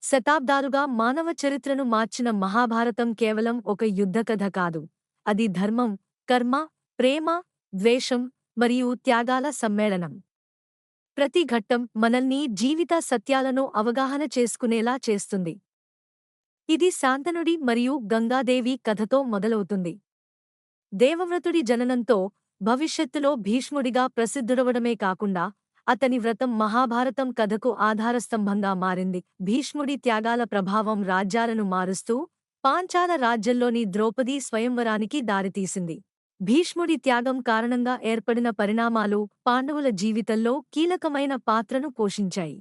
శతాబ్దాలుగా మానవ చరిత్రను మార్చిన మహాభారతం కేవలం ఒక యుద్ధకథ కాదు. అది ధర్మం, కర్మ, ప్రేమ, ద్వేషం మరియు త్యాగాల సమ్మేళనం. ప్రతి ఘట్టం మనల్ని జీవిత సత్యాలను అవగాహన చేసుకునేలా చేస్తుంది. ఇది శాంతనుడి మరియు గంగాదేవి కథతో మొదలవుతుంది. దేవవ్రతుడి జననంతో భవిష్యత్తులో భీష్ముడిగా ప్రసిద్ధుడవడమే కాకుండా అతని వ్రతం మహాభారతం కథకు ఆధారస్తంభంగా మారింది. భీష్ముడి త్యాగాల ప్రభావం రాజ్యాలను మారుస్తూ పాంచాల రాజ్యంలోని ద్రౌపదీ స్వయంవరానికి దారితీసింది. భీష్ముడి త్యాగం కారణంగా ఏర్పడిన పరిణామాలు పాండవుల జీవితంలో కీలకమైన పాత్రను పోషించాయి.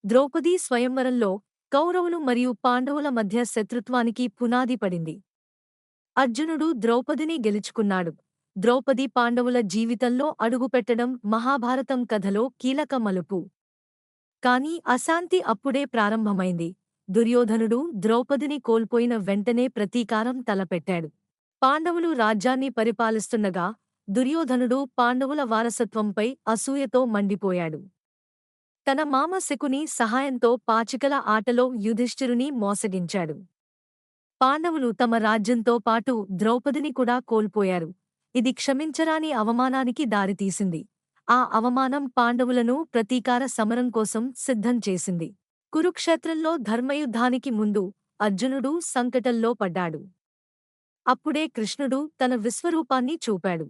ద్రౌపదీ స్వయంవరంలో కౌరవులు మరియు పాండవుల మధ్య శత్రుత్వానికి పునాది పడింది. అర్జునుడు ద్రౌపదిని గెలుచుకున్నాడు. ద్రౌపది పాండవుల జీవితంలో అడుగుపెట్టడం మహాభారతం కథలో కీలక మలుపు. కాని అశాంతి అప్పుడే ప్రారంభమైంది. దుర్యోధనుడు ద్రౌపదిని కోల్పోయిన వెంటనే ప్రతీకారం తలపెట్టాడు. పాండవులు రాజ్యాన్ని పరిపాలిస్తుండగా దుర్యోధనుడు పాండవుల వారసత్వంపై అసూయతో మండిపోయాడు. తన మామ శకుని సహాయంతో పాచికల ఆటలో యుధిష్ఠిరుని మోసగించాడు. పాండవులు తమ రాజ్యంతో పాటు ద్రౌపదిని కూడా కోల్పోయారు. ఇది క్షమించరాని అవమానానికి దారితీసింది. ఆ అవమానం పాండవులను ప్రతీకార సమరం కోసం సిద్ధం చేసింది. కురుక్షేత్రంలో ధర్మయుద్ధానికి ముందు అర్జునుడు సంకటంలో పడ్డాడు. అప్పుడే కృష్ణుడు తన విశ్వరూపాన్ని చూపాడు.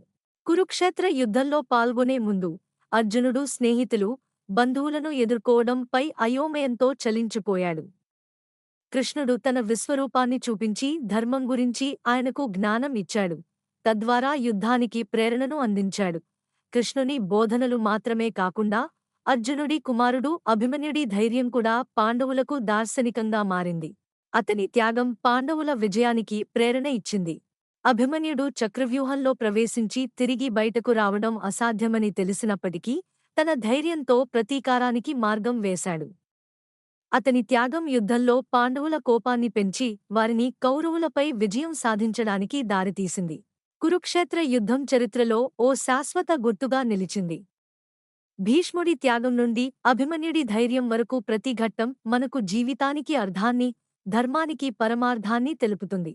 కురుక్షేత్ర యుద్ధంలో పాల్గొనే ముందు అర్జునుడు స్నేహితులు, బంధువులను ఎదుర్కోవడంపై అయోమయంతో చలించిపోయాడు. కృష్ణుడు తన విశ్వరూపాన్ని చూపించి ధర్మం గురించి ఆయనకు జ్ఞానం ఇచ్చాడు. తద్వారా యుద్ధానికి ప్రేరణను అందించాడు. కృష్ణుని బోధనలు మాత్రమే కాకుండా అర్జునుడి కుమారుడు అభిమన్యుడి ధైర్యం కూడా పాండవులకు దార్శనికంగా మారింది. అతని త్యాగం పాండవుల విజయానికి ప్రేరణ ఇచ్చింది. అభిమన్యుడు చక్రవ్యూహంలో ప్రవేశించి తిరిగి బయటకు రావడం అసాధ్యమని తెలిసినప్పటికీ తన ధైర్యంతో ప్రతీకారానికి మార్గం వేశాడు. అతని త్యాగం యుద్ధంలో పాండవుల కోపాన్ని పెంచి వారిని కౌరవులపై విజయం సాధించడానికి దారితీసింది. కురుక్షేత్ర యుద్ధం చరిత్రలో ఓ శాశ్వత గుర్తుగా నిలిచింది. భీష్ముడి త్యాగం నుండి అభిమన్యుడి ధైర్యం వరకు ప్రతి ఘట్టం మనకు జీవితానికి అర్థాన్ని, ధర్మానికి పరమార్థాన్ని తెలుపుతుంది.